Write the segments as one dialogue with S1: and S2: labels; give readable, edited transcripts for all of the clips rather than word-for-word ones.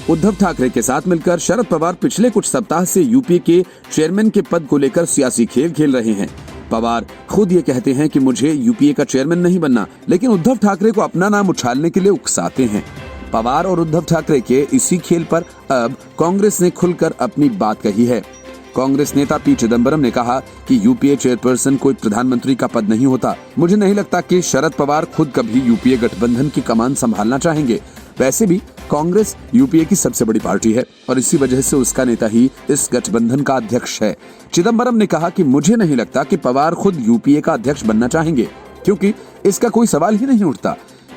S1: उद्धव ठाकरे के साथ मिलकर शरद पवार पिछले कुछ सप्ताह से यूपीए के चेयरमैन के पद को लेकर सियासी खेल खेल रहे हैं। पवार खुद ये कहते हैं कि मुझे यूपीए का चेयरमैन नहीं बनना, लेकिन उद्धव ठाकरे को अपना नाम उछालने के लिए उकसाते हैं। पवार और उद्धव ठाकरे के इसी खेल पर अब कांग्रेस ने खुलकर अपनी बात कही है। कांग्रेस नेता पी चिदंबरम ने कहा कि यूपीए चेयरपर्सन कोई प्रधानमंत्री का पद नहीं होता। मुझे नहीं लगता कि शरद पवार खुद कभी यूपीए गठबंधन की कमान संभालना चाहेंगे। वैसे भी कांग्रेस यूपीए की सबसे बड़ी पार्टी है और इसी वजह से उसका नेता ही इस गठबंधन का अध्यक्ष है। चिदंबरम ने कहा कि मुझे नहीं लगता कि पवार खुद यूपीए का अध्यक्ष बनना चाहेंगे, क्योंकि इसका कोई सवाल ही नहीं उठता।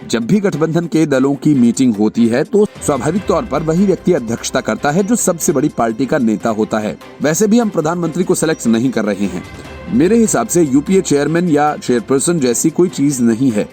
S1: जब भी गठबंधन के दलों की मीटिंग होती है तो स्वाभाविक तौर पर वही व्यक्ति अध्यक्षता करता है जो सबसे बड़ी पार्टी का नेता होता है। वैसे भी हम प्रधानमंत्री को सेलेक्ट नहीं कर रहे हैं। मेरे हिसाब से यूपीए चेयरमैन या चेयरपर्सन जैसी कोई चीज नहीं है।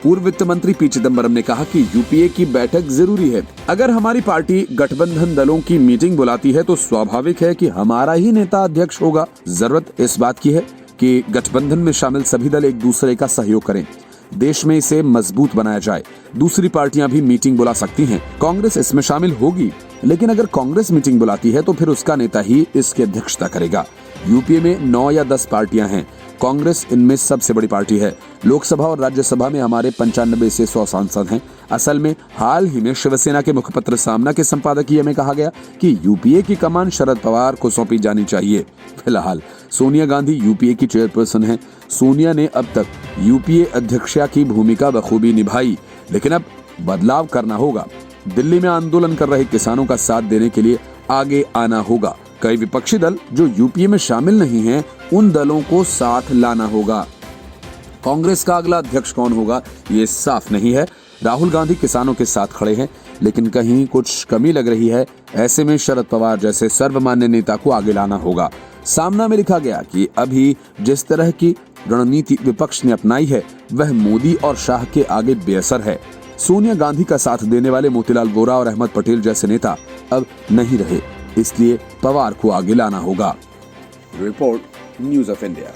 S1: पूर्व वित्त मंत्री पी चिदंबरम ने कहा कि यूपीए की बैठक जरूरी है। अगर हमारी पार्टी गठबंधन दलों की मीटिंग बुलाती है तो स्वाभाविक है कि हमारा ही नेता अध्यक्ष होगा। जरूरत इस बात की है कि गठबंधन में शामिल सभी दल एक दूसरे का सहयोग करें, देश में इसे मजबूत बनाया जाए। दूसरी पार्टियां भी मीटिंग बुला सकती हैं, कांग्रेस इसमें शामिल होगी, लेकिन अगर कांग्रेस मीटिंग बुलाती है तो फिर उसका नेता ही इसकी अध्यक्षता करेगा। यूपीए में 9 या 10 पार्टियां हैं, कांग्रेस इनमें सबसे बड़ी पार्टी है। लोकसभा और राज्यसभा में हमारे 95 से 100 सांसद हैं। असल में हाल ही में शिवसेना के मुखपत्र सामना के संपादकीय में कहा गया कि यूपीए की कमान शरद पवार को सौंपी जानी चाहिए। फिलहाल सोनिया गांधी यूपीए की चेयरपर्सन हैं। सोनिया ने अब तक यूपीए अध्यक्षा की भूमिका बखूबी निभाई, लेकिन अब बदलाव करना होगा। दिल्ली में आंदोलन कर रहे किसानों का साथ देने के लिए आगे आना होगा। कई विपक्षी दल जो यूपीए में शामिल नहीं हैं, उन दलों को साथ लाना होगा। कांग्रेस का अगला अध्यक्ष कौन होगा ये साफ नहीं है। राहुल गांधी किसानों के साथ खड़े हैं, लेकिन कहीं कुछ कमी लग रही है। ऐसे में शरद पवार जैसे सर्वमान्य नेता को आगे लाना होगा। सामना में लिखा गया कि अभी जिस तरह की रणनीति विपक्ष ने अपनाई है वह मोदी और शाह के आगे बेअसर है। सोनिया गांधी का साथ देने वाले मोतीलाल वोरा और अहमद पटेल जैसे नेता अब नहीं रहे, इसलिए पवार को आगे लाना होगा। Report news of India.